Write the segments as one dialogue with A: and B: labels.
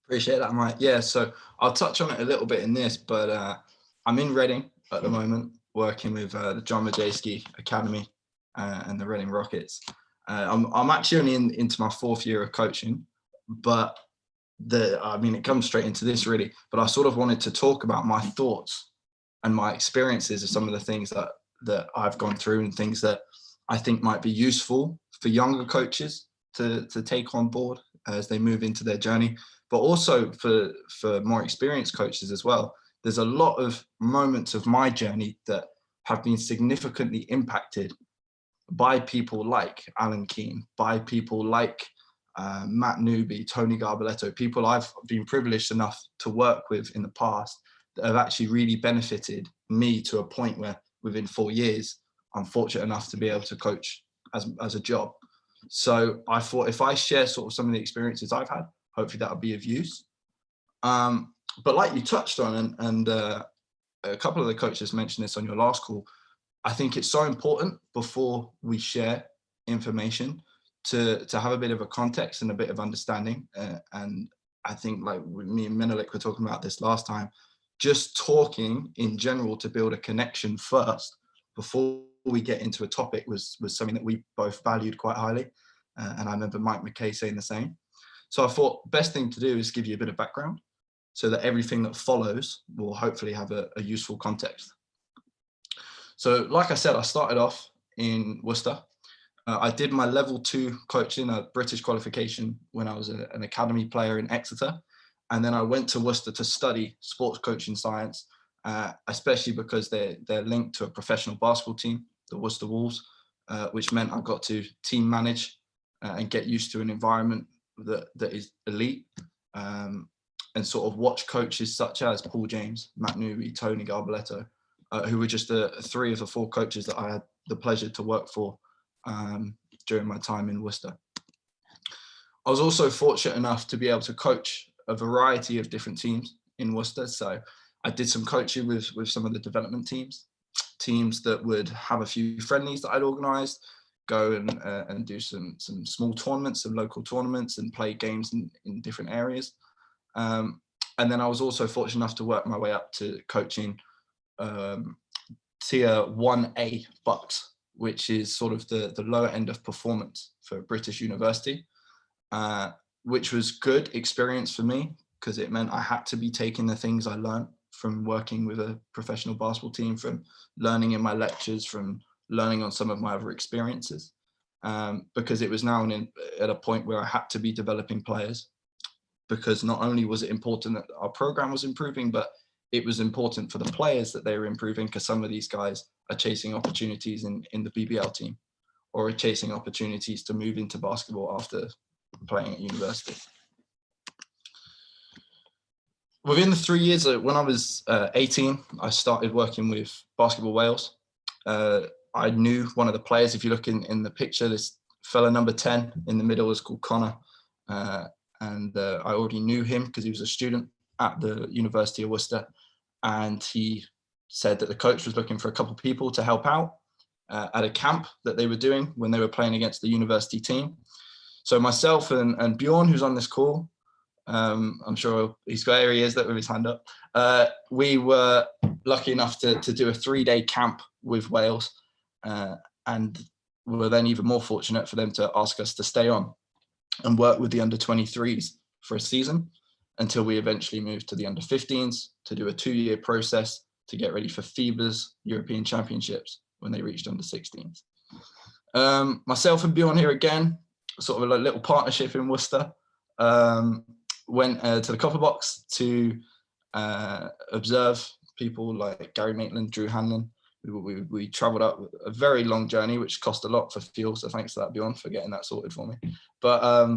A: Appreciate that, Mike. Yeah, so I'll touch on it a little bit in this, but I'm in Reading at the moment, working with the John Majewski Academy and the Reading Rockets. I'm actually only into my 4th year of coaching, but it comes straight into this really. But I sort of wanted to talk about my thoughts and my experiences of some of the things that I've gone through and things that I think might be useful for younger coaches to take on board as they move into their journey, but also for more experienced coaches as well. There's a lot of moments of my journey that have been significantly impacted by people like Alan Keane, by people like Matt Newby, Tony Garbaletto, people I've been privileged enough to work with in the past that have actually really benefited me to a point where within 4 years, I'm fortunate enough to be able to coach as a job. So I thought if I share sort of some of the experiences I've had, hopefully that'll be of use. But like you touched on, and a couple of the coaches mentioned this on your last call, I think it's so important before we share information to have a bit of a context and a bit of understanding. And I think like me and Menelik were talking about this last time, just talking in general to build a connection first before we get into a topic was something that we both valued quite highly. And I remember Mike McKay saying the same. So I thought best thing to do is give you a bit of background so that everything that follows will hopefully have a useful context. So like I said, I started off in Worcester. I did my level 2 coaching, a British qualification, when I was an academy player in Exeter. And then I went to Worcester to study sports coaching science, especially because they're linked to a professional basketball team, the Worcester Wolves, which meant I got to team manage and get used to an environment that is elite, and sort of watch coaches such as Paul James, Matt Newby, Tony Garbaletto, who were just 3 of the 4 coaches that I had the pleasure to work for during my time in Worcester. I was also fortunate enough to be able to coach a variety of different teams in Worcester. So I did some coaching with some of the development teams that would have a few friendlies that I'd organised, go and do some small tournaments, some local tournaments, and play games in different areas. And then I was also fortunate enough to work my way up to coaching tier 1A Bucks, which is sort of the lower end of performance for a British university, which was good experience for me because it meant I had to be taking the things I learned from working with a professional basketball team, from learning in my lectures, from learning on some of my other experiences, because it was now at a point where I had to be developing players, because not only was it important that our program was improving, but it was important for the players that they were improving, because some of these guys are chasing opportunities in the BBL team or are chasing opportunities to move into basketball after playing at university. Within the 3 years, when I was 18, I started working with Basketball Wales. I knew one of the players. If you look in the picture, this fella number 10 in the middle is called Connor. And I already knew him because he was a student at the University of Worcester. And he said that the coach was looking for a couple of people to help out at a camp that they were doing when they were playing against the university team. So myself and Bjorn, who's on this call, I'm sure he's got areas that with his hand up. We were lucky enough to do a 3-day camp with Wales, and we were then even more fortunate for them to ask us to stay on and work with the under-23s for a season until we eventually moved to the under-15s to do a 2-year process to get ready for FIBA's European Championships when they reached under-16s. Myself and Bjorn here again, sort of a little partnership in Worcester. Went to the Copper Box to observe people like Gary Maitland, Drew Hanlon. We travelled up a very long journey, which cost a lot for fuel. So thanks to that, Bjorn, for getting that sorted for me. But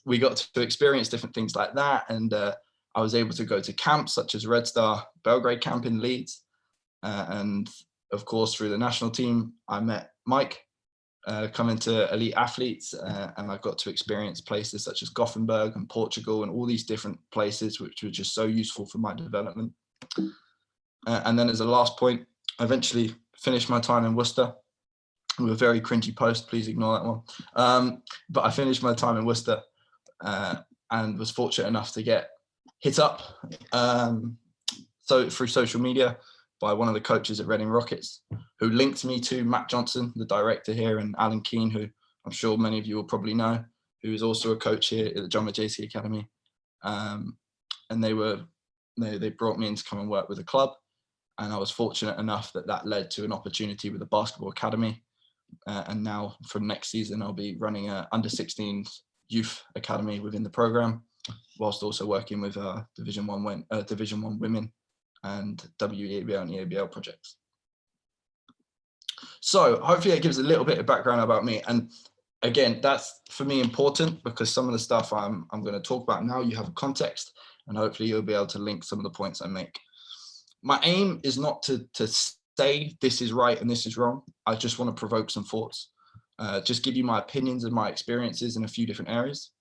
A: we got to experience different things like that. And I was able to go to camps such as Red Star Belgrade camp in Leeds. And of course, through the national team, I met Mike, coming to elite athletes, and I got to experience places such as Gothenburg and Portugal and all these different places, which were just so useful for my development. And then as a last point, I eventually finished my time in Worcester. With a very cringy post, please ignore that one. But I finished my time in Worcester and was fortunate enough to get hit up so through social media by one of the coaches at Reading Rockets, who linked me to Matt Johnson, the director here, and Alan Keane, who I'm sure many of you will probably know, who is also a coach here at the John Majeski Academy. And they brought me in to come and work with the club. And I was fortunate enough that led to an opportunity with the basketball academy. And now from next season, I'll be running a under-16s youth academy within the program, whilst also working with Division 1 women and WEABL and EABL projects. So hopefully that gives a little bit of background about me. And again, that's for me important, because some of the stuff I'm going to talk about now, you have a context, and hopefully you'll be able to link some of the points I make. My aim is not to say this is right and this is wrong. I just want to provoke some thoughts, just give you my opinions and my experiences in a few different areas.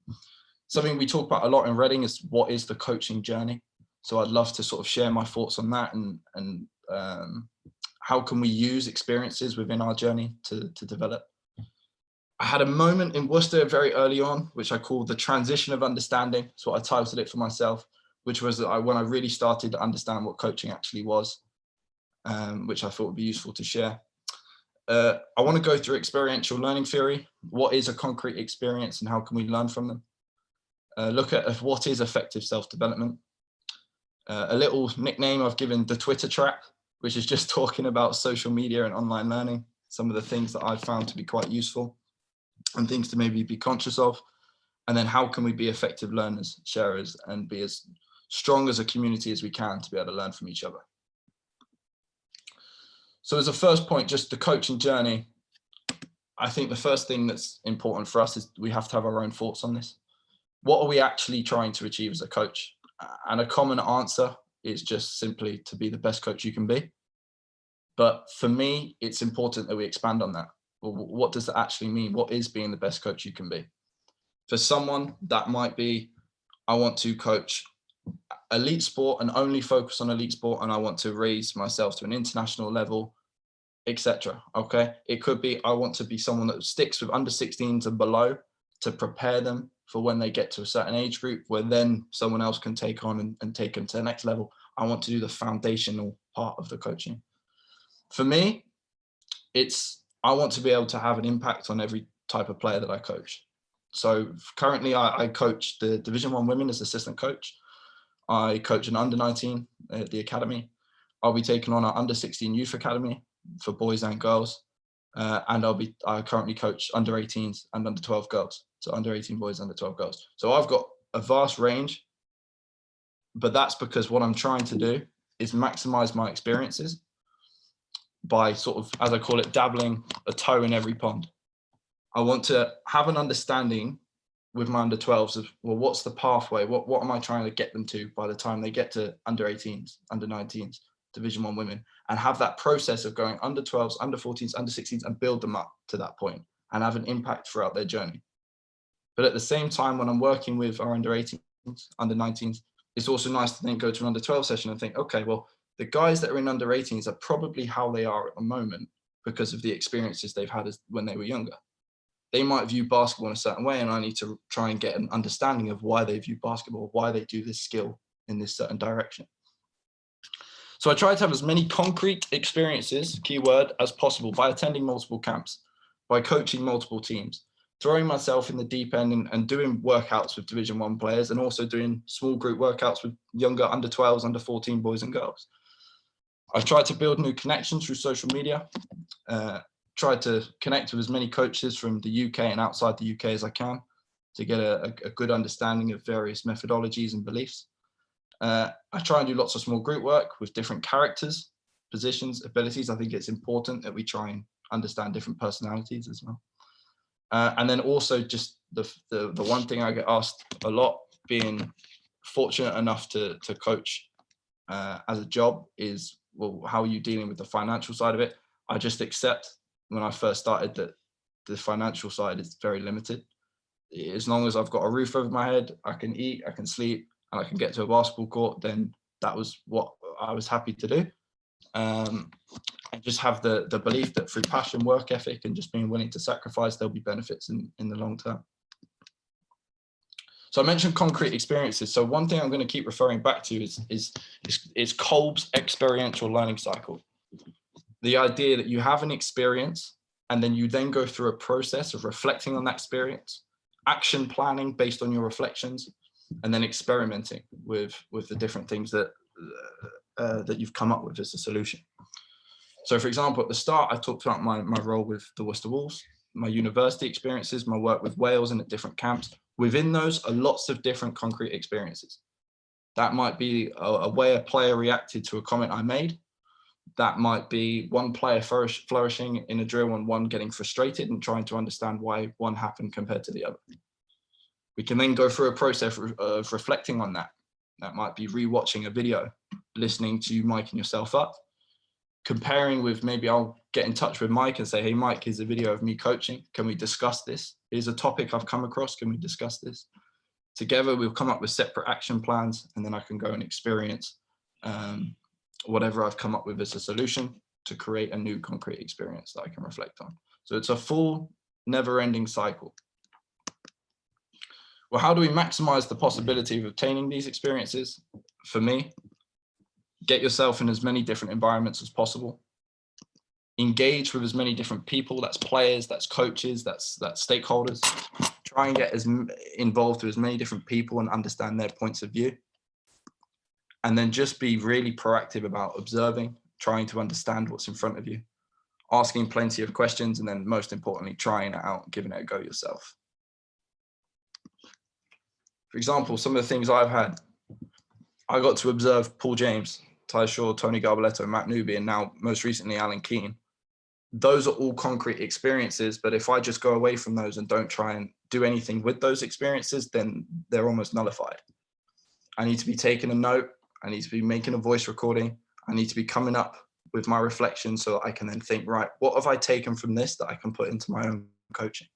A: Something we talk about a lot in Reading is what is the coaching journey. So I'd love to sort of share my thoughts on that, and how can we use experiences within our journey to develop. I had a moment in Worcester very early on, which I called the transition of understanding. That's what I titled it for myself, which was when I really started to understand what coaching actually was, which I thought would be useful to share. I want to go through experiential learning theory. What is a concrete experience and how can we learn from them? Look at what is effective self-development. A little nickname I've given the Twitter trap, which is just talking about social media and online learning, some of the things that I've found to be quite useful and things to maybe be conscious of. And then how can we be effective learners, sharers, and be as strong as a community as we can to be able to learn from each other. So as a first point, just the coaching journey, I think the first thing that's important for us is we have to have our own thoughts on this. What are we actually trying to achieve as a coach? And a common answer is just simply to be the best coach you can be. But for me, it's important that we expand on that. Well, what does that actually mean? What is being the best coach you can be? For someone, that might be, I want to coach elite sport and only focus on elite sport, and I want to raise myself to an international level, etc. Okay, it could be I want to be someone that sticks with under 16s and below to prepare them for when they get to a certain age group, where then someone else can take on and take them to the next level. I want to do the foundational part of the coaching. For me, I want to be able to have an impact on every type of player that I coach. So currently I coach the Division 1 women as assistant coach. I coach an under 19 at the academy. I'll be taking on our under 16 youth academy for boys and girls. And I currently coach under 18s and under 12 girls. So under 18 boys, under 12 girls. So I've got a vast range, but that's because what I'm trying to do is maximize my experiences by sort of, as I call it, dabbling a toe in every pond. I want to have an understanding with my under 12s of, well, what's the pathway? What am I trying to get them to by the time they get to under 18s, under 19s, Division 1 women, and have that process of going under 12s, under 14s, under 16s, and build them up to that point and have an impact throughout their journey. But at the same time, when I'm working with our under 18s, under 19s, it's also nice to then go to an under 12 session and think, okay, well, the guys that are in under 18s are probably how they are at the moment because of the experiences they've had when they were younger. They might view basketball in a certain way, and I need to try and get an understanding of why they view basketball, why they do this skill in this certain direction. So I try to have as many concrete experiences, keyword, as possible by attending multiple camps, by coaching multiple teams, throwing myself in the deep end and doing workouts with Division 1 players, and also doing small group workouts with younger under 12s, under 14 boys and girls. I've tried to build new connections through social media, tried to connect with as many coaches from the UK and outside the UK as I can to get a good understanding of various methodologies and beliefs. I try and do lots of small group work with different characters, positions, abilities. I think it's important that we try and understand different personalities as well. And then also just the one thing I get asked a lot, being fortunate enough to coach as a job, is, well, how are you dealing with the financial side of it? I just accept when I first started that the financial side is very limited. As long as I've got a roof over my head, I can eat, I can sleep, and I can get to a basketball court, then that was what I was happy to do. And just have the belief that through passion, work ethic, and just being willing to sacrifice, there'll be benefits in the long term. So I mentioned concrete experiences. So one thing I'm going to keep referring back to is Kolb's experiential learning cycle. The idea that you have an experience and then you then go through a process of reflecting on that experience, action planning based on your reflections, and then experimenting with the different things that you've come up with as a solution. So for example, at the start, I talked about my role with the Worcester Wolves, my university experiences, my work with Wales and at different camps. Within those are lots of different concrete experiences. That might be a way a player reacted to a comment I made. That might be one player flourishing in a drill and one getting frustrated and trying to understand why one happened compared to the other. We can then go through a process of reflecting on that. That might be rewatching a video, listening to you miking yourself up, comparing with, maybe I'll get in touch with Mike and say, hey, Mike, here's a video of me coaching. Can we discuss this? Here's a topic I've come across. Can we discuss this? Together, we'll come up with separate action plans, and then I can go and experience whatever I've come up with as a solution to create a new concrete experience that I can reflect on. So it's a full, never-ending cycle. Well, how do we maximize the possibility of obtaining these experiences? For me, get yourself in as many different environments as possible. Engage with as many different people, that's players, that's coaches, that's stakeholders. Try and get as involved with as many different people and understand their points of view. And then just be really proactive about observing, trying to understand what's in front of you, asking plenty of questions, and then most importantly, trying it out and giving it a go yourself. For example, some of the things I've had, I got to observe Paul James, Ty Shaw, Tony Garbaletto, Matt Newby, and now most recently Alan Keane. Those are all concrete experiences, but if I just go away from those and don't try and do anything with those experiences, then they're almost nullified. I need to be taking a note. I need to be making a voice recording. I need to be coming up with my reflections so that I can then think, right, what have I taken from this that I can put into my own coaching?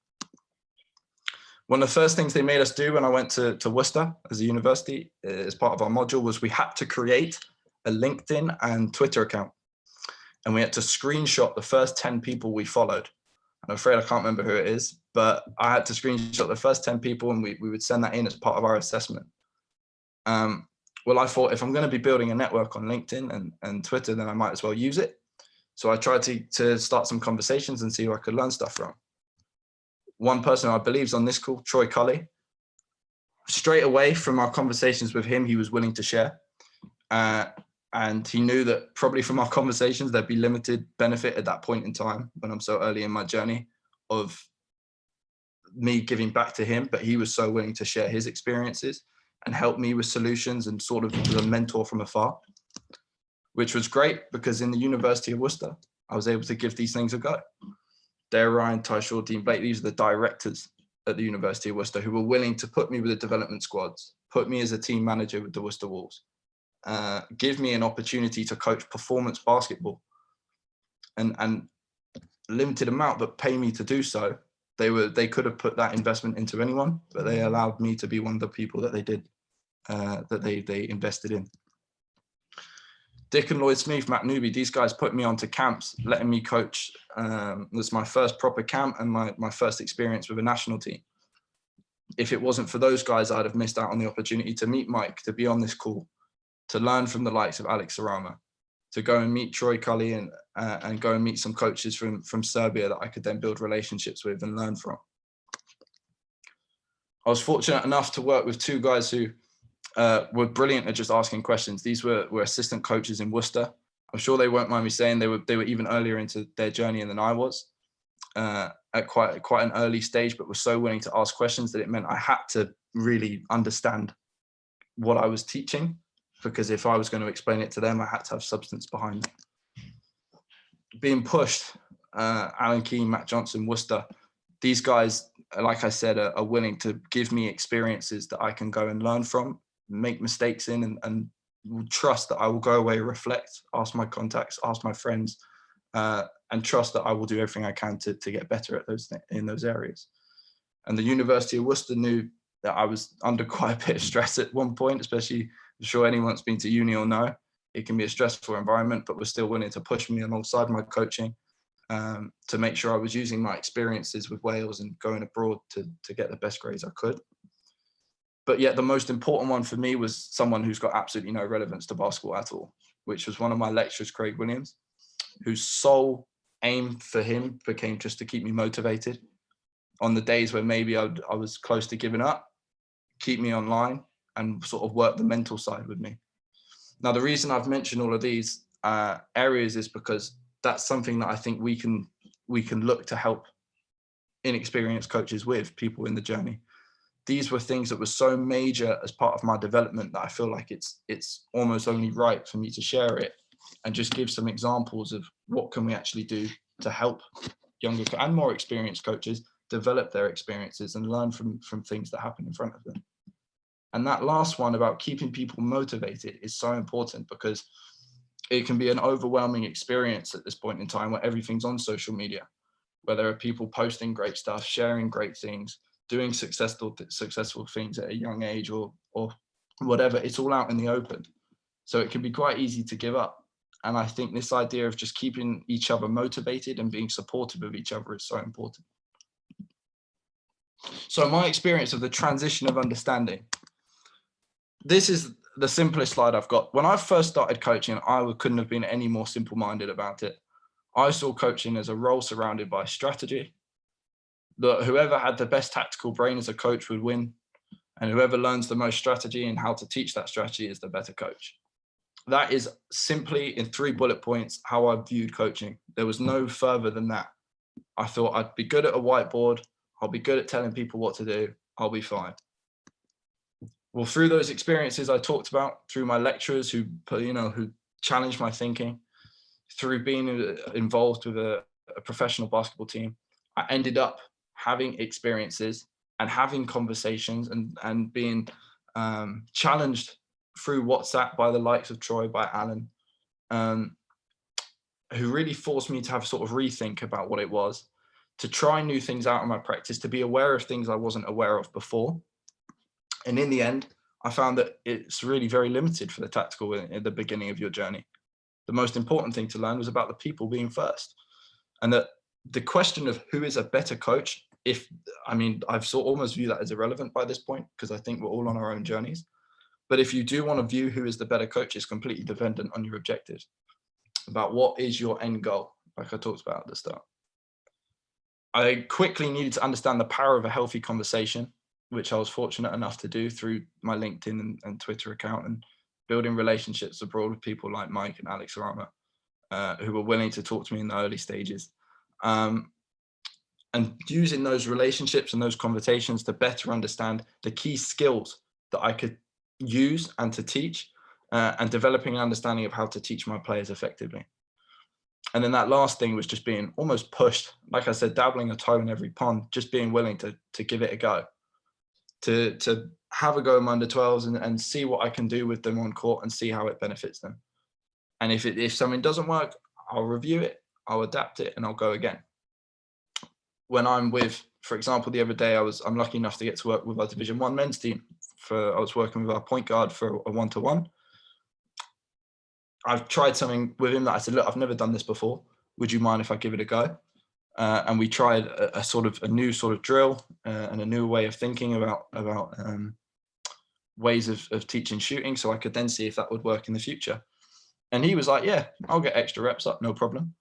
A: One of the first things they made us do when I went to Worcester as a university, as part of our module, was we had to create a LinkedIn and Twitter account. And we had to screenshot the first 10 people we followed. I'm afraid I can't remember who it is, but I had to screenshot the first 10 people, and we would send that in as part of our assessment. Well, I thought, if I'm going to be building a network on LinkedIn and Twitter, then I might as well use it. So I tried to start some conversations and see who I could learn stuff from. One person I believe is on this call, Troy Cully. Straight away from our conversations with him, he was willing to share. And he knew that probably from our conversations, there'd be limited benefit at that point in time when I'm so early in my journey of me giving back to him, but he was so willing to share his experiences and help me with solutions and sort of was a mentor from afar, which was great because in the University of Worcester, I was able to give these things a go. Dare Ryan, Ty Shaw, Dean Blake, these are the directors at the University of Worcester who were willing to put me with the development squads, put me as a team manager with the Worcester Wolves, give me an opportunity to coach performance basketball and limited amount, but pay me to do so. They could have put that investment into anyone, but they allowed me to be one of the people that they did, that they invested in. Dick and Lloyd Smith, Matt Newby, these guys put me onto camps, letting me coach. It was my first proper camp and my first experience with a national team. If it wasn't for those guys, I'd have missed out on the opportunity to meet Mike, to be on this call, to learn from the likes of Alex Sarama, to go and meet Troy Cully and go and meet some coaches from Serbia that I could then build relationships with and learn from. I was fortunate enough to work with two guys who were brilliant at just asking questions. These were assistant coaches in Worcester. I'm sure they won't mind me saying they were even earlier into their journey than I was, at quite an early stage, but were so willing to ask questions that it meant I had to really understand what I was teaching, because if I was going to explain it to them, I had to have substance behind it. Being pushed, Alan Keane, Matt Johnson, Worcester, these guys, like I said, are willing to give me experiences that I can go and learn from, make mistakes in, and trust that I will go away, reflect, ask my contacts, ask my friends, and trust that I will do everything I can to get better at in those areas. And the University of Worcester knew that I was under quite a bit of stress at one point, especially, I'm sure anyone that's been to uni will know, it can be a stressful environment, but was still willing to push me alongside my coaching to make sure I was using my experiences with Wales and going abroad to get the best grades I could. But yet the most important one for me was someone who's got absolutely no relevance to basketball at all, which was one of my lecturers, Craig Williams, whose sole aim for him became just to keep me motivated on the days where maybe I was close to giving up, keep me online and sort of work the mental side with me. Now, the reason I've mentioned all of these areas is because that's something that I think we can look to help inexperienced coaches with, people in the journey. These were things that were so major as part of my development that I feel like it's almost only right for me to share it and just give some examples of what can we actually do to help younger and more experienced coaches develop their experiences and learn from things that happen in front of them. And that last one about keeping people motivated is so important, because it can be an overwhelming experience at this point in time where everything's on social media, where there are people posting great stuff, sharing great things, doing successful things at a young age or whatever. It's all out in the open. So it can be quite easy to give up. And I think this idea of just keeping each other motivated and being supportive of each other is so important. So my experience of the transition of understanding. This is the simplest slide I've got. When I first started coaching, I couldn't have been any more simple-minded about it. I saw coaching as a role surrounded by strategy, that whoever had the best tactical brain as a coach would win, and whoever learns the most strategy and how to teach that strategy is the better coach. That is simply, in 3 bullet points, how I viewed coaching. There was no further than that. I thought I'd be good at a whiteboard, I'll be good at telling people what to do, I'll be fine. Well, through those experiences I talked about, through my lecturers who challenged my thinking, through being involved with a professional basketball team, I ended up having experiences and having conversations and being challenged through WhatsApp by the likes of Troy, by Alan, who really forced me to have sort of rethink about what it was, to try new things out in my practice, to be aware of things I wasn't aware of before. And in the end, I found that it's really very limited for the tactical at the beginning of your journey. The most important thing to learn was about the people being first. And that the question of who is a better coach, I've sort of almost view that as irrelevant by this point, because I think we're all on our own journeys. But if you do want to view who is the better coach, it's completely dependent on your objectives, about what is your end goal, like I talked about at the start. I quickly needed to understand the power of a healthy conversation, which I was fortunate enough to do through my LinkedIn and Twitter account, and building relationships abroad with people like Mike and Alex Arama, who were willing to talk to me in the early stages. And using those relationships and those conversations to better understand the key skills that I could use and to teach, and developing an understanding of how to teach my players effectively. And then that last thing was just being almost pushed, like I said, dabbling a toe in every pond, just being willing to give it a go, to have a go in my under 12s and see what I can do with them on court and see how it benefits them. And if something doesn't work, I'll review it, I'll adapt it, and I'll go again. When I'm with, for example, the other day, I'm lucky enough to get to work with our Division 1 men's team. I was working with our point guard for a 1-to-1. I've tried something with him that I said, look, I've never done this before. Would you mind if I give it a go? And we tried a new sort of drill and a new way of thinking about ways of teaching shooting, so I could then see if that would work in the future. And he was like, yeah, I'll get extra reps up, no problem.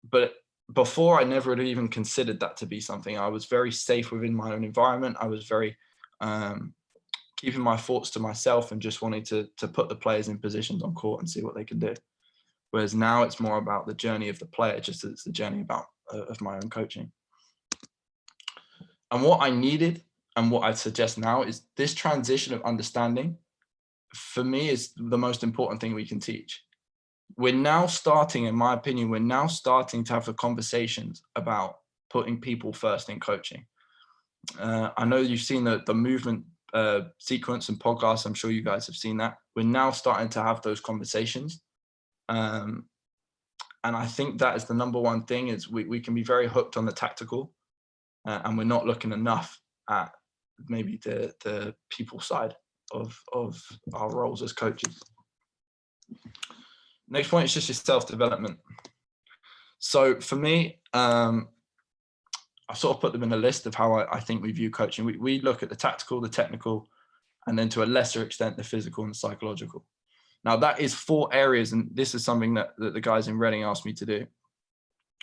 A: But before, I never had even considered that to be something. I was very safe within my own environment. I was very keeping my thoughts to myself and just wanting to put the players in positions on court and see what they can do. Whereas now it's more about the journey of the player, just as it's the journey of my own coaching. And what I needed and what I suggest now is this transition of understanding, for me, is the most important thing we can teach. We're now starting, in my opinion, to have the conversations about putting people first in coaching. I know you've seen the movement sequence and podcasts. I'm sure you guys have seen that. We're now starting to have those conversations. And I think that is the number one thing, is we can be very hooked on the tactical, and we're not looking enough at maybe the people side of our roles as coaches. Next point is just your self-development. So for me, I've sort of put them in a list of how I think we view coaching. We look at the tactical, the technical, and then to a lesser extent, the physical and the psychological. Now that is 4 areas, and this is something that the guys in Reading asked me to do,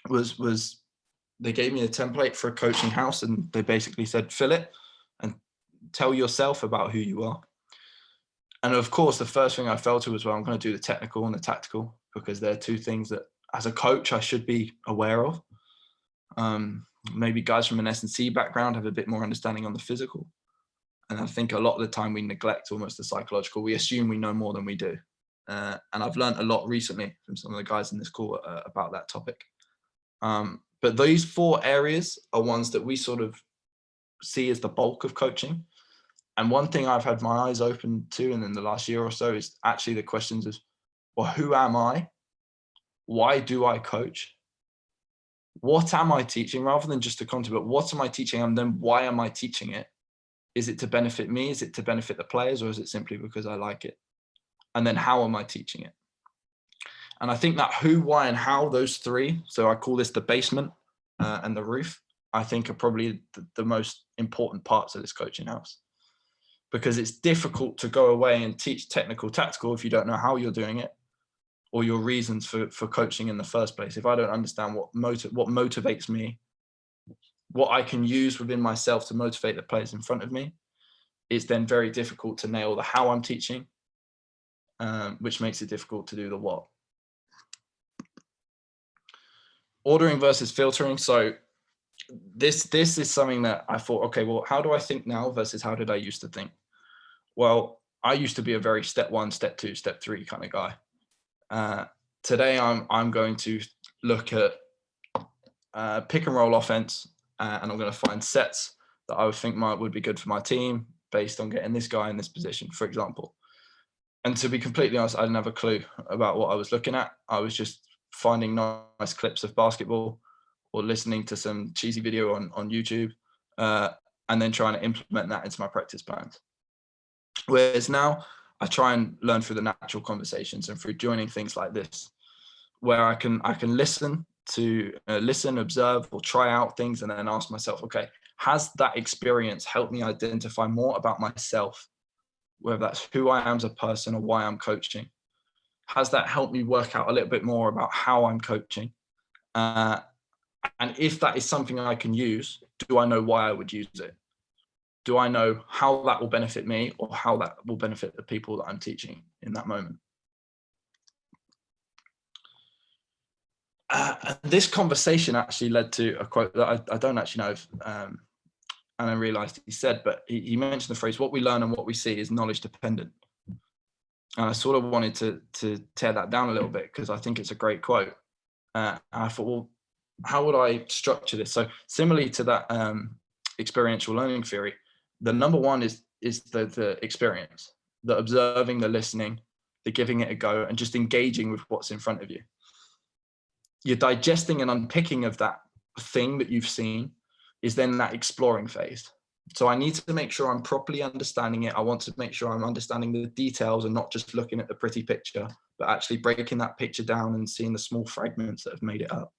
A: was they gave me a template for a coaching house, and they basically said, fill it and tell yourself about who you are. And of course, the first thing I fell to was, well, I'm going to do the technical and the tactical, because they're 2 things that as a coach, I should be aware of. Maybe guys from an S&C background have a bit more understanding on the physical. And I think a lot of the time we neglect almost the psychological. We assume we know more than we do. And I've learned a lot recently from some of the guys in this call about that topic. But these 4 areas are ones that we sort of see as the bulk of coaching. And one thing I've had my eyes open to in the last year or so is actually the questions of, well, who am I? Why do I coach? What am I teaching? Rather than just a content, but what am I teaching? And then why am I teaching it? Is it to benefit me? Is it to benefit the players? Or is it simply because I like it? And then how am I teaching it? And I think that who, why, and how, those 3, so I call this the basement and the roof, I think are probably the most important parts of this coaching house. Because it's difficult to go away and teach technical, tactical if you don't know how you're doing it, or your reasons for coaching in the first place. If I don't understand what motivates me, what I can use within myself to motivate the players in front of me, it's then very difficult to nail the how I'm teaching, which makes it difficult to do the what. Ordering versus filtering. So this is something that I thought, okay, well, how do I think now versus how did I used to think? Well, I used to be a very step 1, step 2, step 3 kind of guy. Today, I'm going to look at pick and roll offense, and I'm going to find sets that I would think would be good for my team based on getting this guy in this position, for example. And to be completely honest, I didn't have a clue about what I was looking at. I was just finding nice clips of basketball or listening to some cheesy video on YouTube, and then trying to implement that into my practice plans. Whereas now I try and learn through the natural conversations and through joining things like this, where I can listen, observe, or try out things, and then ask myself, okay, has that experience helped me identify more about myself, whether that's who I am as a person or why I'm coaching? Has that helped me work out a little bit more about how I'm coaching? And if that is something I can use, do I know why I would use it? Do I know how that will benefit me or how that will benefit the people that I'm teaching in that moment? This conversation actually led to a quote that I don't actually know if, and I realized he said, but he mentioned the phrase, what we learn and what we see is knowledge dependent. And I sort of wanted to tear that down a little bit because I think it's a great quote. And I thought, well, how would I structure this? So similarly to that experiential learning theory, the number 1 is the experience, the observing, the listening, the giving it a go, and just engaging with what's in front of you. Your digesting and unpicking of that thing that you've seen is then that exploring phase. So I need to make sure I'm properly understanding it. I want to make sure I'm understanding the details and not just looking at the pretty picture, but actually breaking that picture down and seeing the small fragments that have made it up.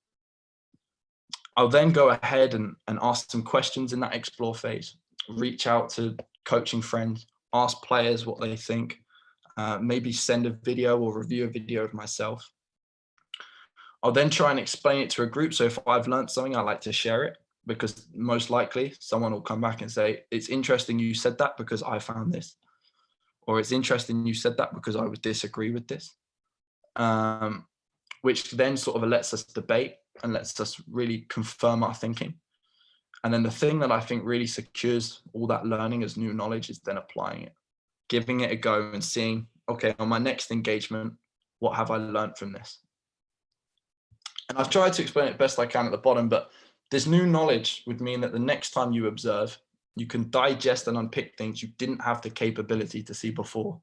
A: I'll then go ahead and ask some questions in that explore phase, reach out to coaching friends, ask players what they think, maybe send a video or review a video of myself. I'll then try and explain it to a group. So if I've learned something, I like to share it, because most likely someone will come back and say, it's interesting you said that because I found this, or it's interesting you said that because I would disagree with this, which then sort of lets us debate and lets us really confirm our thinking. And then the thing that I think really secures all that learning as new knowledge is then applying it, giving it a go and seeing, okay, on my next engagement, what have I learned from this? And I've tried to explain it best I can at the bottom, but this new knowledge would mean that the next time you observe, you can digest and unpick things you didn't have the capability to see before.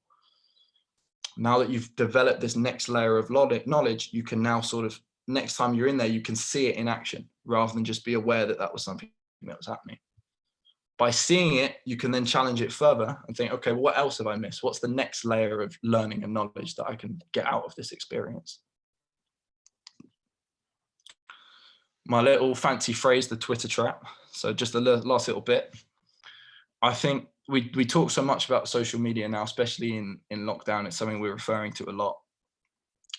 A: Now that you've developed this next layer of knowledge, you can now sort of, next time you're in there, you can see it in action rather than just be aware that that was something that was happening. By seeing it, you can then challenge it further and think, okay, well, what else have I missed? What's the next layer of learning and knowledge that I can get out of this experience? My little fancy phrase, the Twitter trap. So just the last little bit. I think we talk so much about social media now, especially in lockdown. It's something we're referring to a lot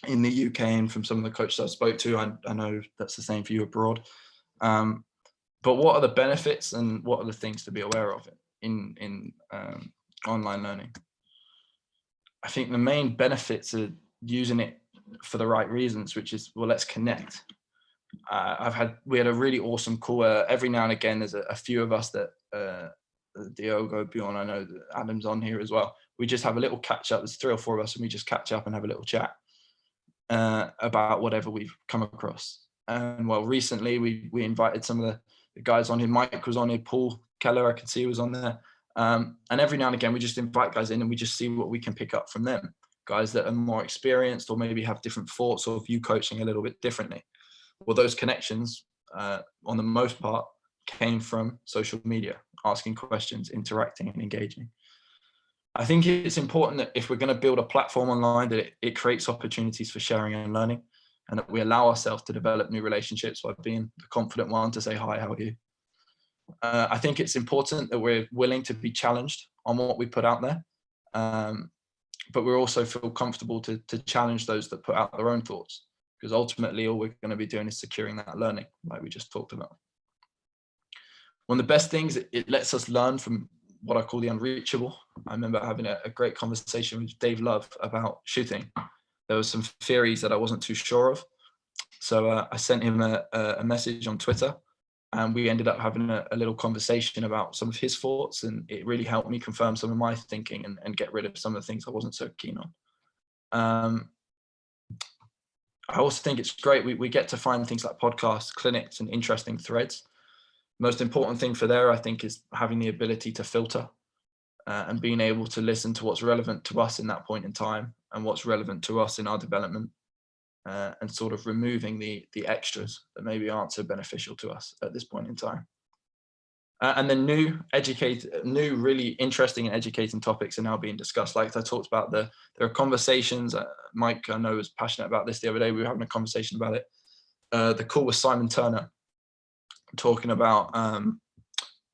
A: in the UK, and from some of the coaches I spoke to, I know that's the same for you abroad. But what are the benefits and what are the things to be aware of in online learning? I think the main benefits are using it for the right reasons, which is, well, let's connect. We had a really awesome call. Every now and again, there's a few of us that Diogo, Bjorn, I know that Adam's on here as well. We just have a little catch up. There's 3 or 4 of us, and we just catch up and have a little chat about whatever we've come across. And well, recently we invited some of the guys on here. Mike was on here, Paul Keller, I could see, was on there. And every now and again, we just invite guys in and we just see what we can pick up from them. Guys that are more experienced or maybe have different thoughts or view coaching a little bit differently. Well, those connections, on the most part, came from social media, asking questions, interacting and engaging. I think it's important that if we're going to build a platform online, that it creates opportunities for sharing and learning, and that we allow ourselves to develop new relationships by being the confident one to say, hi, how are you? I think it's important that we're willing to be challenged on what we put out there, but we also feel comfortable to challenge those that put out their own thoughts, because ultimately all we're going to be doing is securing that learning, like we just talked about. One of the best things, it lets us learn from what I call the unreachable. I remember having a great conversation with Dave Love about shooting. There were some theories that I wasn't too sure of. So I sent him a message on Twitter, and we ended up having a little conversation about some of his thoughts, and it really helped me confirm some of my thinking and get rid of some of the things I wasn't so keen on. I also think it's great. We get to find things like podcasts, clinics, and interesting threads. Most important thing for there, I think, is having the ability to filter and being able to listen to what's relevant to us in that point in time and what's relevant to us in our development, and sort of removing the extras that maybe aren't so beneficial to us at this point in time. And then new really interesting and educating topics are now being discussed. Like I talked about, there are conversations. Mike, I know, was passionate about this the other day. We were having a conversation about it. The call with Simon Turner, talking about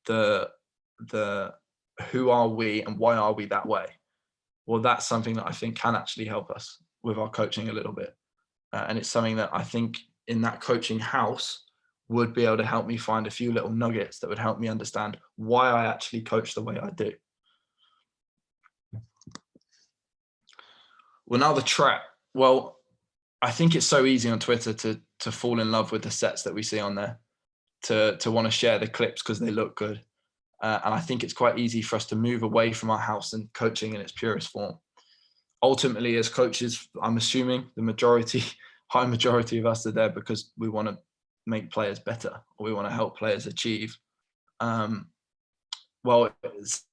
A: the who are we and why are we that way. Well, that's something that I think can actually help us with our coaching a little bit, and it's something that I think in that coaching house would be able to help me find a few little nuggets that would help me understand why I actually coach the way I do. Well, now the trap. Well, I think it's so easy on Twitter to fall in love with the sets that we see on there, to want to share the clips because they look good. And I think it's quite easy for us to move away from our house and coaching in its purest form. Ultimately, as coaches, I'm assuming the high majority of us are there because we want to make players better, or we want to help players achieve. Well,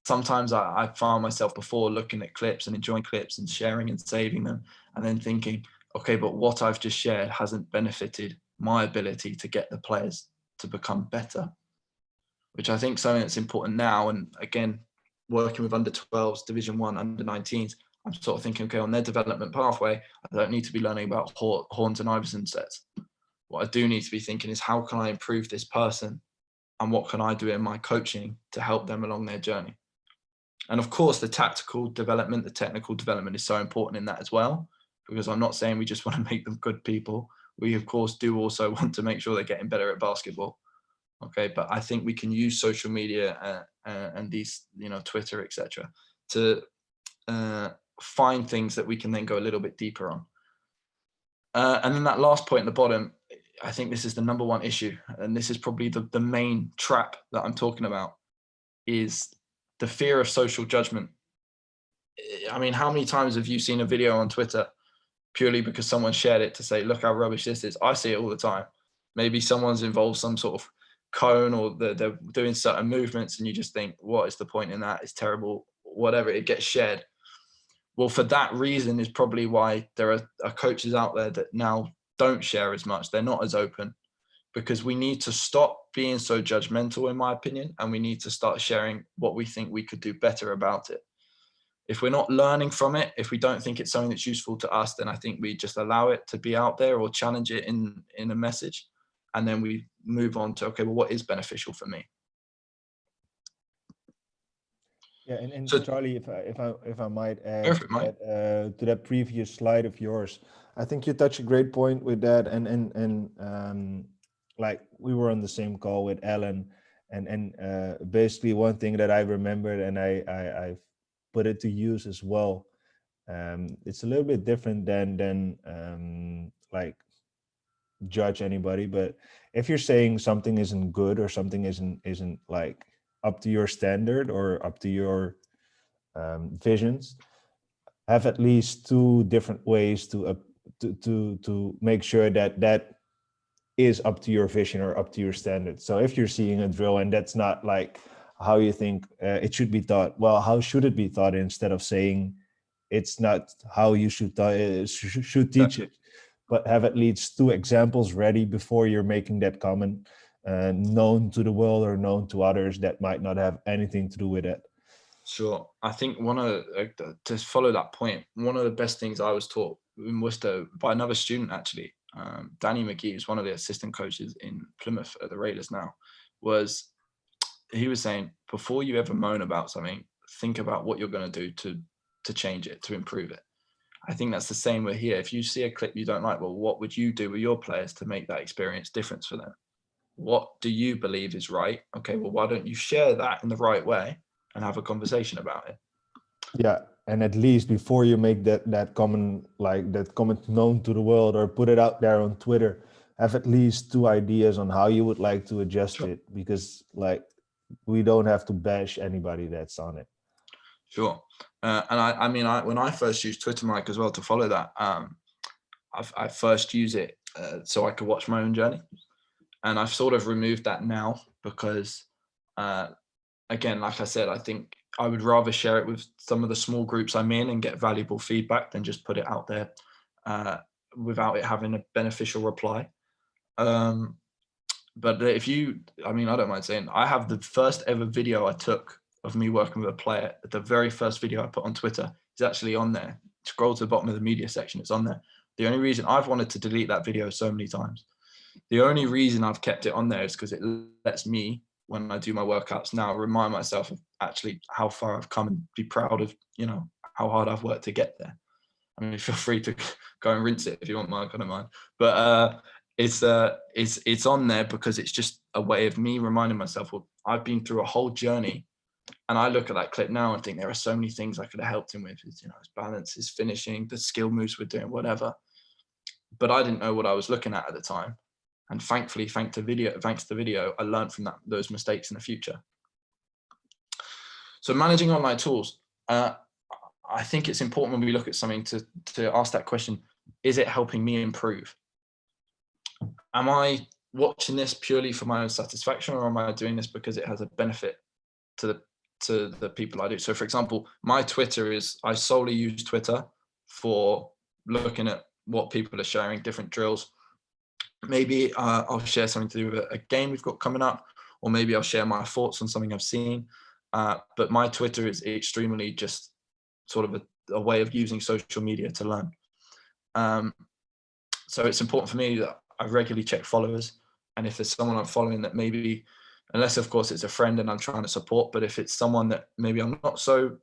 A: sometimes I found myself before looking at clips and enjoying clips and sharing and saving them, and then thinking, okay, but what I've just shared hasn't benefited my ability to get the players to become better, which I think is something that's important now. And again, working with under 12s, Division 1, under 19s, I'm sort of thinking, okay, on their development pathway, I don't need to be learning about Horns and Iverson sets. What I do need to be thinking is, how can I improve this person, and what can I do in my coaching to help them along their journey? And of course, the tactical development, the technical development is so important in that as well, because I'm not saying we just want to make them good people. We, of course, do also want to make sure they're getting better at basketball. Okay, but I think we can use social media and these, Twitter, etc., to find things that we can then go a little bit deeper on. And then that last point at the bottom, I think this is the number one issue, and this is probably the main trap that I'm talking about, is the fear of social judgment. I mean, how many times have you seen a video on Twitter purely because someone shared it to say, look how rubbish this is? I see it all the time. Maybe someone's involved some sort of cone, or they're doing certain movements, and you just think, what is the point in that? It's terrible, whatever, it gets shared. Well, for that reason is probably why there are coaches out there that now don't share as much. They're not as open, because we need to stop being so judgmental, in my opinion, and we need to start sharing what we think we could do better about it. If we're not learning from it, if we don't think it's something that's useful to us, then I think we just allow it to be out there or challenge it in a message. And then we move on to, okay, well, what is beneficial for me?
B: Yeah, and
A: So
B: Charlie, if I might
A: go
B: add
A: for it, mate.
B: to that previous slide of yours, I think you touch a great point with that, and like we were on the same call with Alan, and basically one thing that I remembered, and I've put it to use as well. It's a little bit different than like judge anybody, but if you're saying something isn't good or something isn't like up to your standard or up to your visions, have at least two different ways to make sure that that is up to your vision or up to your standards. So if you're seeing a drill and that's not like how you think it should be taught, well, how should it be taught, instead of saying it's not how you should teach
A: Exactly.
B: it, but have at least two examples ready before you're making that comment, known to the world or known to others that might not have anything to do with it.
A: Sure. I think one of to follow that point, one of the best things I was taught in Worcester by another student actually, Danny McGee, is one of the assistant coaches in Plymouth at the Raiders now, was he was saying before you ever moan about something, think about what you're going to do to change it, to improve it. I think that's the same with here. If you see a clip you don't like, well, what would you do with your players to make that experience difference for them? What do you believe is right? Okay, well, why don't you share that in the right way and have a conversation about it?
B: Yeah, and at least before you make that comment, like that comment known to the world or put it out there on Twitter, have at least two ideas on how you would like to adjust
A: Sure.
B: it, because like we don't have to bash anybody that's on it.
A: Sure. And I mean, when I first used Twitter, Mike, as well, to follow that, I first use it so I could watch my own journey. And I've sort of removed that now because, again, like I said, I think I would rather share it with some of the small groups I'm in and get valuable feedback than just put it out there uh, without it having a beneficial reply. But if you, I mean, I don't mind saying, I have the first ever video I took of me working with a player. The very first video I put on Twitter is actually on there. Scroll to the bottom of the media section, it's on there. The only reason I've wanted to delete that video so many times, the only reason I've kept it on there is because it lets me, when I do my workouts now, remind myself of actually how far I've come and be proud of, how hard I've worked to get there. I mean, feel free to go and rinse it if you want, Mark. I don't mind. But it's on there because it's just a way of me reminding myself, well, I've been through a whole journey, and I look at that clip now and think there are so many things I could have helped him with. His balance, his finishing, the skill moves we're doing, whatever. But I didn't know what I was looking at the time, and thankfully, thanks to the video, I learned from those mistakes in the future. So managing online tools. I think it's important when we look at something to ask that question: is it helping me improve? Am I watching this purely for my own satisfaction, or am I doing this because it has a benefit to the people I do? So, for example, my Twitter I solely use Twitter for looking at what people are sharing, different drills. Maybe I'll share something to do with a game we've got coming up, or maybe I'll share my thoughts on something I've seen. But my Twitter is extremely just sort of a way of using social media to learn. So it's important for me that I regularly check followers. And if there's someone I'm following that maybe, unless of course it's a friend and I'm trying to support, but if it's someone that maybe I'm not so,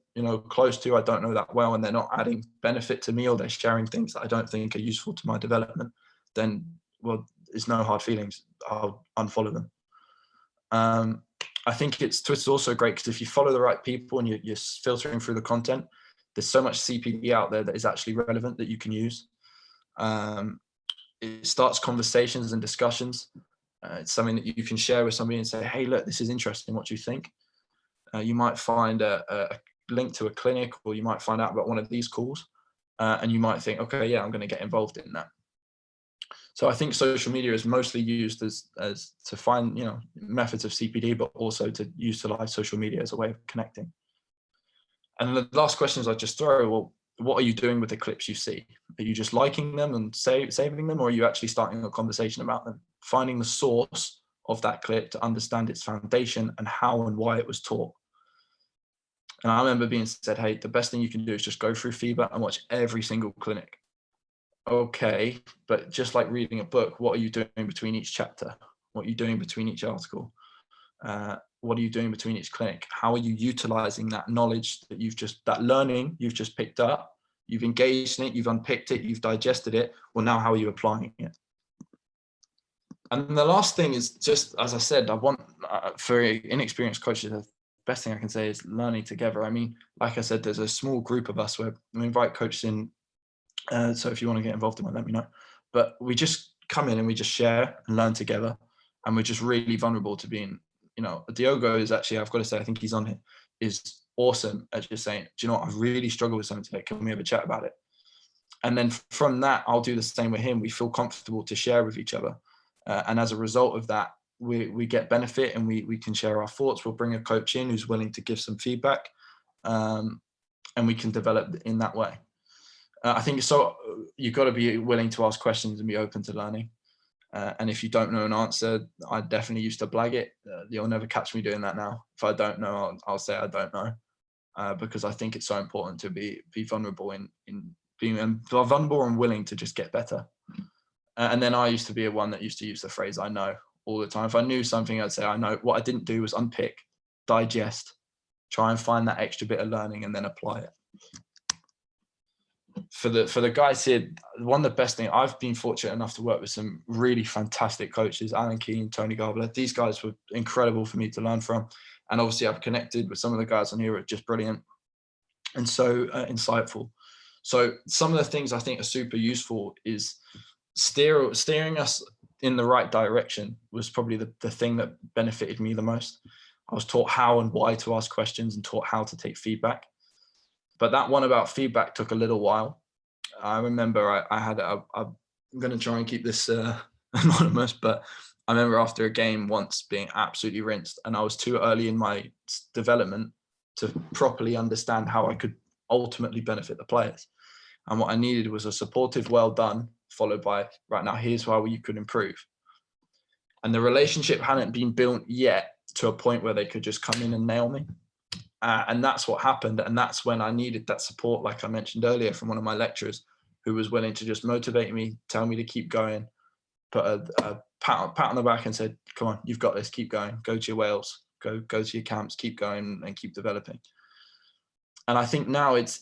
A: close to, I don't know that well, and they're not adding benefit to me, or they're sharing things that I don't think are useful to my development, then, well, it's no hard feelings. I'll unfollow them. I think Twitter's also great because if you follow the right people and you're filtering through the content, there's so much CPD out there that is actually relevant that you can use. It starts conversations and discussions. It's something that you can share with somebody and say, hey, look, this is interesting. What do you think? You might find a link to a clinic, or you might find out about one of these calls, and you might think, okay, yeah, I'm going to get involved in that. So I think social media is mostly used as to find, methods of CPD, but also to utilize social media as a way of connecting. And the last questions I just throw, well, what are you doing with the clips you see? Are you just liking them and saving them, or are you actually starting a conversation about them? Finding the source of that clip to understand its foundation and how and why it was taught. And I remember being said, hey, the best thing you can do is just go through feedback and watch every single clinic. Okay, but just like reading a book, what are you doing between each chapter? What are you doing between each article? what are you doing between each clinic? How are you utilizing that knowledge that learning you've just picked up? You've engaged in it, you've unpicked it, you've digested it. Well, now how are you applying it? And the last thing is just, as I said, I want for inexperienced coaches, the best thing I can say is learning together. I mean, like I said, there's a small group of us where we invite coaches in. So if you want to get involved in it, let me know. But we just come in and we just share and learn together. And we're just really vulnerable to being, Diogo is actually, I've got to say, I think he's on here, is awesome at just saying, do you know what, I really struggle with something today. Can we have a chat about it? And then from that, I'll do the same with him. We feel comfortable to share with each other. And as a result of that, we get benefit and we can share our thoughts. We'll bring a coach in who's willing to give some feedback, and we can develop in that way. I think so. You've got to be willing to ask questions and be open to learning. And if you don't know an answer, I definitely used to blag it. You'll never catch me doing that now. If I don't know, I'll say I don't know, because I think it's so important to be vulnerable in being vulnerable and willing to just get better. And then I used to be one that used to use the phrase "I know" all the time. If I knew something, I'd say "I know." What I didn't do was unpick, digest, try and find that extra bit of learning, and then apply it. For the guys here, one of the best things, I've been fortunate enough to work with some really fantastic coaches, Alan Keane, Tony Garbler. These guys were incredible for me to learn from. And obviously I've connected with some of the guys on here who are just brilliant and so insightful. So some of the things I think are super useful is steering us in the right direction was probably the thing that benefited me the most. I was taught how and why to ask questions and taught how to take feedback. But that one about feedback took a little while. I remember I'm going to try and keep this anonymous, but I remember after a game once being absolutely rinsed, and I was too early in my development to properly understand how I could ultimately benefit the players. And what I needed was a supportive well done, followed by, right now, here's how you could improve. And the relationship hadn't been built yet to a point where they could just come in and nail me. And that's what happened. And that's when I needed that support, like I mentioned earlier, from one of my lecturers who was willing to just motivate me, tell me to keep going, put a pat on the back and said, come on, you've got this, keep going, go to your Wales, go to your camps, keep going and keep developing. And I think now it's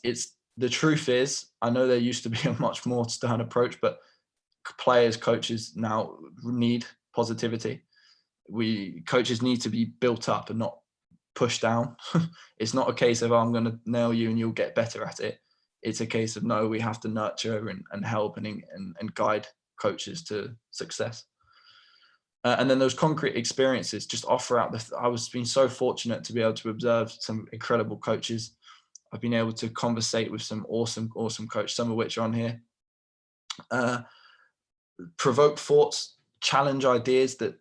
A: the truth is, I know there used to be a much more stern approach, but players, coaches now need positivity. Coaches need to be built up and not pushed down. It's not a case of, I'm going to nail you and you'll get better at it. It's a case of, no, we have to nurture and help and guide coaches to success. And then those concrete experiences just offer out I was being so fortunate to be able to observe some incredible coaches. I've been able to conversate with some awesome coaches, some of which are on here. Provoke thoughts, challenge ideas that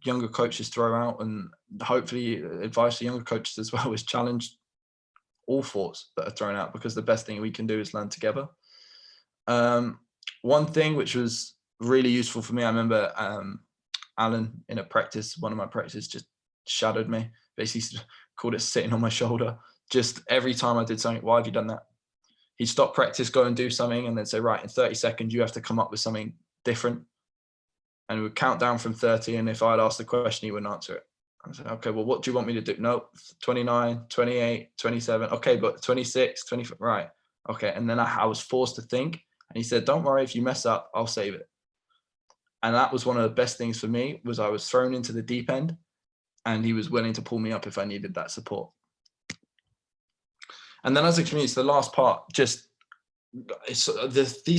A: younger coaches throw out, and hopefully advice to younger coaches as well is challenge all thoughts that are thrown out, because the best thing we can do is learn together. One thing which was really useful for me, I remember Alan in one of my practices just shadowed me, basically called it sitting on my shoulder. Just every time I did something, why have you done that? He'd stop practice, go and do something, and then say, right, in 30 seconds, you have to come up with something different. And we would count down from 30. And if I'd asked the question, he wouldn't answer it. I said, okay, well, what do you want me to do? No, 29, 28, 27. Okay, but 26, 25, right. Okay. And then I was forced to think. And he said, don't worry, if you mess up, I'll save it. And that was one of the best things for me, was I was thrown into the deep end and he was willing to pull me up if I needed that support. And then as a community, the last part, these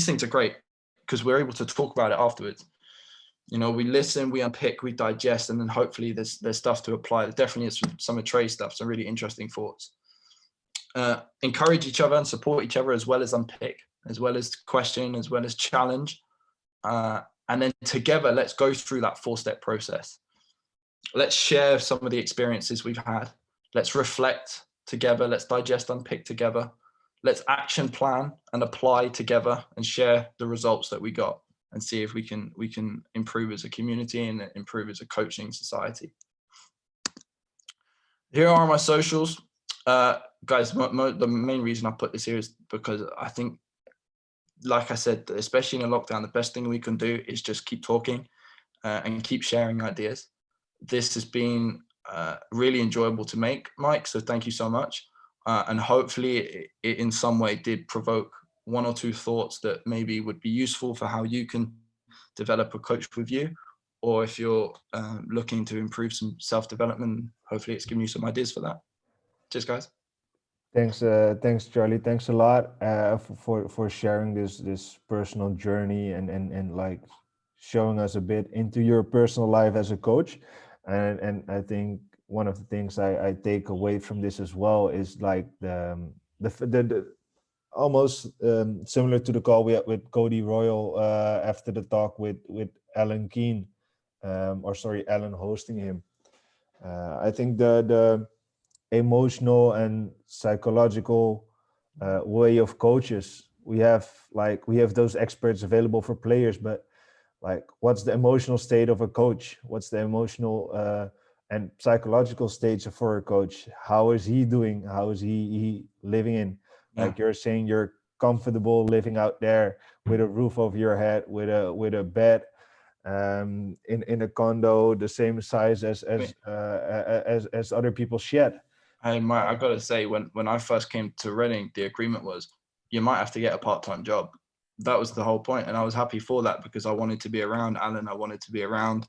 A: things are great because we're able to talk about it afterwards. We listen, we unpick, we digest, and then hopefully there's stuff to apply. There definitely is some of Trey's stuff, some really interesting thoughts. Encourage each other and support each other, as well as unpick, as well as question, as well as challenge. And then together, let's go through that 4-step process. Let's share some of the experiences we've had. Let's reflect together. Let's digest, unpick together. Let's action plan and apply together and share the results that we got, and see if we can improve as a community and improve as a coaching society. Here are my socials. Guys, the main reason I put this here is because I think, like I said, especially in a lockdown, the best thing we can do is just keep talking and keep sharing ideas. This has been really enjoyable to make, Mike. So thank you so much. And hopefully it in some way did provoke one or two thoughts that maybe would be useful for how you can develop a coach with you, or if you're looking to improve some self-development, hopefully it's giving you some ideas for that. Cheers, guys.
B: Thanks, Charlie. Thanks a lot for sharing this personal journey and like showing us a bit into your personal life as a coach. And I think one of the things I take away from this as well is like the almost similar to the call we had with Cody Royal after the talk with Alan Keane, or sorry, Alan hosting him. I think the emotional and psychological way of coaches, we have those experts available for players, but like what's the emotional state of a coach, what's the emotional and psychological stage for a coach, how is he doing, how is he living in, like you're saying, you're comfortable living out there with a roof over your head, with a bed, in a condo the same size as other people's shed.
A: Hey, Mike, I've got to say, when I first came to Reading, the agreement was you might have to get a part-time job. That was the whole point, and I was happy for that because I wanted to be around Alan. I wanted to be around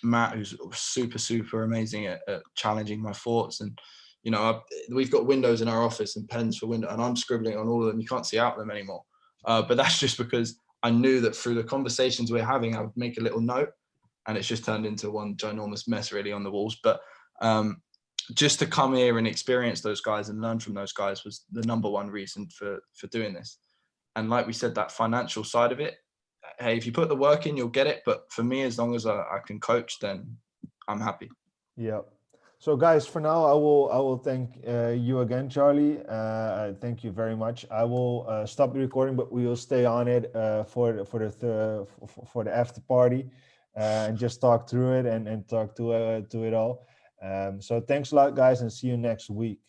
A: Matt, who's super amazing at challenging my thoughts. And you know, we've got windows in our office and pens for window, and I'm scribbling on all of them. You can't see out them anymore, but that's just because I knew that through the conversations we're having, I would make a little note, and it's just turned into one ginormous mess really on the walls. But just to come here and experience those guys and learn from those guys was the number one reason for doing this. And like we said, that financial side of it, hey, if you put the work in, you'll get it. But for me, as long as I can coach, then I'm happy.
B: Yeah. So guys, for now, I will thank you again, Charlie. Thank you very much. I will stop the recording, but we will stay on it for the after party and just talk through it and talk to it all. So thanks a lot, guys, and see you next week.